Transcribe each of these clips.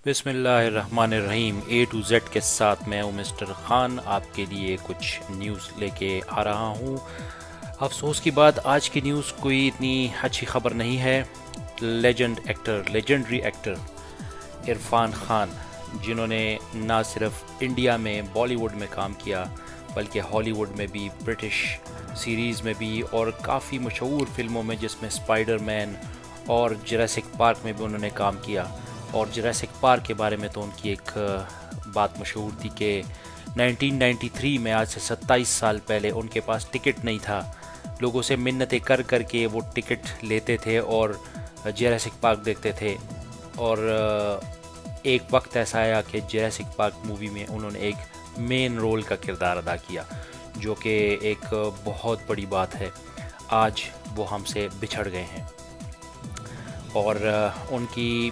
بسم اللہ الرحمن الرحیم، اے ٹو زیڈ کے ساتھ میں ہوں مسٹر خان، آپ کے لیے کچھ نیوز لے کے آ رہا ہوں۔ افسوس کی بات، آج کی نیوز کوئی اتنی اچھی خبر نہیں ہے۔ لیجنڈری ایکٹر عرفان خان، جنہوں نے نہ صرف انڈیا میں بالی ووڈ میں کام کیا بلکہ ہالی ووڈ میں بھی، برٹش سیریز میں بھی، اور کافی مشہور فلموں میں جس میں اسپائڈر مین اور جراسک پارک میں بھی انہوں نے کام کیا۔ اور جراسک پارک کے بارے میں تو ان کی ایک بات مشہور تھی کہ 1993 میں، آج سے 27 سال پہلے، ان کے پاس ٹکٹ نہیں تھا، لوگوں سے منتیں کر کر کے وہ ٹکٹ لیتے تھے اور جراسک پارک دیکھتے تھے۔ اور ایک وقت ایسا آیا کہ جراسک پارک مووی میں انہوں نے ایک مین رول کا کردار ادا کیا، جو کہ ایک بہت بڑی بات ہے۔ آج وہ ہم سے بچھڑ گئے ہیں، اور ان کی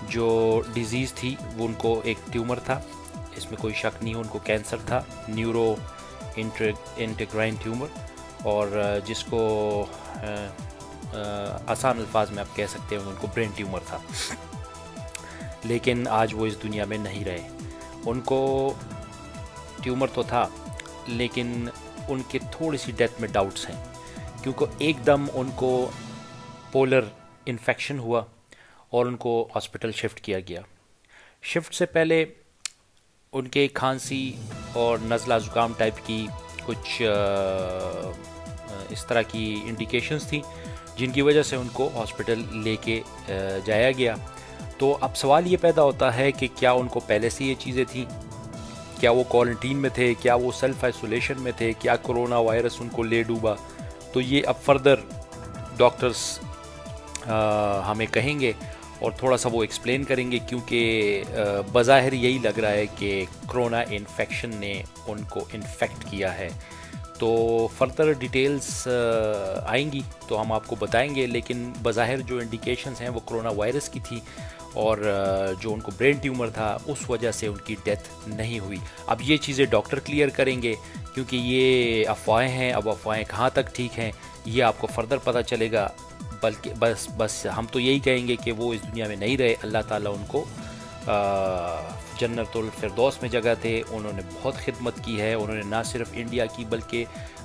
جو ڈیزیز تھی وہ ان کو ایک ٹیومر تھا، اس میں کوئی شک نہیں، ان کو کینسر تھا، نیورو انٹیگرائن ٹیومر، اور جس کو آسان الفاظ میں آپ کہہ سکتے ہیں ان کو برین ٹیومر تھا۔ لیکن آج وہ اس دنیا میں نہیں رہے۔ ان کو ٹیومر تو تھا، لیکن ان کے تھوڑی سی ڈیتھ میں ڈاؤٹس ہیں، کیونکہ ایک دم ان کو پولر انفیکشن ہوا اور ان کو ہاسپٹل شفٹ کیا گیا۔ شفٹ سے پہلے ان کے کھانسی اور نزلہ زکام ٹائپ کی کچھ اس طرح کی انڈیکیشنز تھیں، جن کی وجہ سے ان کو ہاسپٹل لے کے جایا گیا۔ تو اب سوال یہ پیدا ہوتا ہے کہ کیا ان کو پہلے سے یہ چیزیں تھیں؟ کیا وہ کوارنٹین میں تھے؟ کیا وہ سیلف آئسولیشن میں تھے؟ کیا کرونا وائرس ان کو لے ڈوبا؟ تو یہ اب فردر ڈاکٹرز ہمیں کہیں گے اور تھوڑا سا وہ ایکسپلین کریں گے، کیونکہ بظاہر یہی لگ رہا ہے کہ کرونا انفیکشن نے ان کو انفیکٹ کیا ہے۔ تو فردر ڈیٹیلز آئیں گی تو ہم آپ کو بتائیں گے، لیکن بظاہر جو انڈیکیشنز ہیں وہ کرونا وائرس کی تھی، اور جو ان کو برین ٹیومر تھا اس وجہ سے ان کی ڈیتھ نہیں ہوئی۔ اب یہ چیزیں ڈاکٹر کلیئر کریں گے، کیونکہ یہ افواہیں ہیں۔ اب افواہیں کہاں تک ٹھیک ہیں یہ آپ کو فردر پتہ چلے گا، بلکہ بس ہم تو یہی کہیں گے کہ وہ اس دنیا میں نہیں رہے۔ اللہ تعالیٰ ان کو جنت الفردوس میں جگہ دے۔ انہوں نے بہت خدمت کی ہے، انہوں نے نہ صرف انڈیا کی بلکہ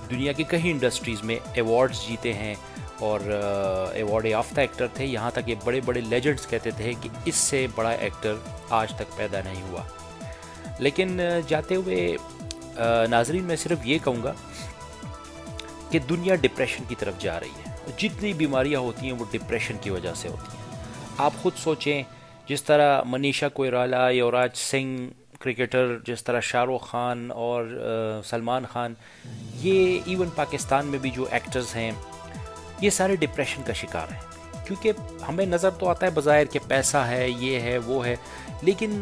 دنیا کی کئی انڈسٹریز میں ایوارڈز جیتے ہیں، اور ایوارڈ یافتہ ایکٹر تھے۔ یہاں تک کہ بڑے بڑے لیجنڈز کہتے تھے کہ اس سے بڑا ایکٹر آج تک پیدا نہیں ہوا۔ لیکن جاتے ہوئے ناظرین میں صرف یہ کہوں گا کہ دنیا ڈپریشن کی طرف جا رہی ہے۔ جتنی بیماریاں ہوتی ہیں وہ ڈپریشن کی وجہ سے ہوتی ہیں۔ آپ خود سوچیں، جس طرح منیشا کوئرالا، یوراج سنگھ کرکٹر، جس طرح شاہ رخ خان اور سلمان خان، یہ ایون پاکستان میں بھی جو ایکٹرز ہیں، یہ سارے ڈپریشن کا شکار ہیں۔ کیونکہ ہمیں نظر تو آتا ہے بظاہر کہ پیسہ ہے، یہ ہے، وہ ہے، لیکن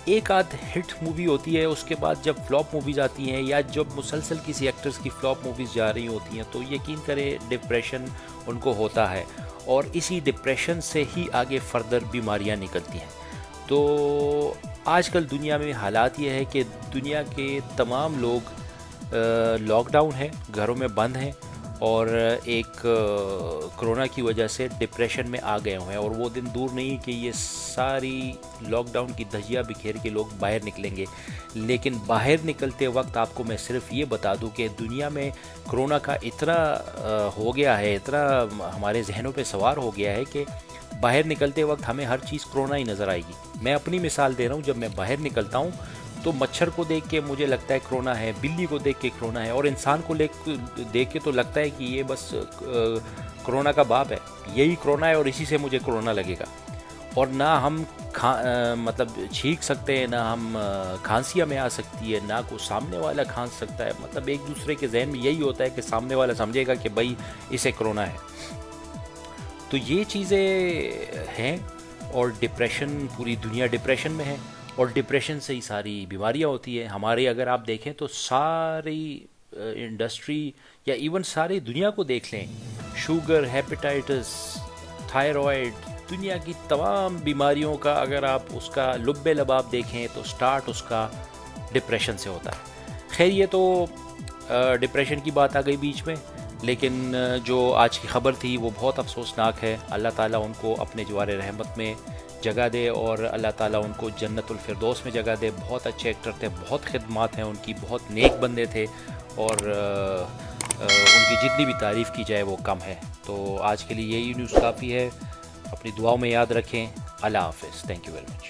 ایک آدھ ہٹ مووی ہوتی ہے، اس کے بعد جب فلاپ موویز آتی ہیں، یا جب مسلسل کسی ایکٹرز کی فلاپ موویز جا رہی ہوتی ہیں، تو یقین کرے ڈپریشن ان کو ہوتا ہے، اور اسی ڈپریشن سے ہی آگے فردر بیماریاں نکلتی ہیں۔ تو آج کل دنیا میں حالات یہ ہے کہ دنیا کے تمام لوگ لاک ڈاؤن ہیں، گھروں میں بند ہیں، اور ایک کرونا کی وجہ سے ڈپریشن میں آ گئے ہوئے ہیں، اور وہ دن دور نہیں کہ یہ ساری لاک ڈاؤن کی دھجیاں بکھیر کے لوگ باہر نکلیں گے۔ لیکن باہر نکلتے وقت آپ کو میں صرف یہ بتا دوں کہ دنیا میں کرونا کا اتنا ہو گیا ہے، اتنا ہمارے ذہنوں پہ سوار ہو گیا ہے کہ باہر نکلتے وقت ہمیں ہر چیز کرونا ہی نظر آئے گی۔ میں اپنی مثال دے رہا ہوں، جب میں باہر نکلتا ہوں تو مچھر کو دیکھ کے مجھے لگتا ہے کرونا ہے، بلی کو دیکھ کے کرونا ہے، اور انسان کو دیکھ کے تو لگتا ہے کہ یہ بس کرونا کا باپ ہے، یہی کرونا ہے اور اسی سے مجھے کرونا لگے گا۔ اور نہ ہم مطلب چھینک سکتے ہیں، نہ ہم کھانسی ہمیں آ سکتی ہے، نہ کوئی سامنے والا کھانس سکتا ہے۔ مطلب ایک دوسرے کے ذہن میں یہی ہوتا ہے کہ سامنے والا سمجھے گا کہ بھائی اسے کرونا ہے۔ تو یہ چیزیں ہیں، اور ڈپریشن، پوری دنیا ڈپریشن میں ہے، اور ڈپریشن سے ہی ساری بیماریاں ہوتی ہیں۔ ہمارے اگر آپ دیکھیں تو ساری انڈسٹری، یا ایون ساری دنیا کو دیکھ لیں، شوگر، ہیپیٹائٹس، تھائرائڈ، دنیا کی تمام بیماریوں کا اگر آپ اس کا لب لباب دیکھیں تو سٹارٹ اس کا ڈپریشن سے ہوتا ہے۔ خیر، یہ تو ڈپریشن کی بات آ گئی بیچ میں، لیکن جو آج کی خبر تھی وہ بہت افسوسناک ہے۔ اللہ تعالیٰ ان کو اپنے جوار رحمت میں جگہ دے اور اللہ تعالیٰ ان کو جنت الفردوس میں جگہ دے. بہت اچھے ایکٹر تھے, بہت خدمات ہیں ان کی, بہت نیک بندے تھے, اور ان کی جتنی بھی تعریف کی جائے وہ کم ہے. تو آج کے لیے یہی نیوز کافی ہے. اپنی دعاؤں میں یاد رکھیں. اللہ حافظ. Thank you very much.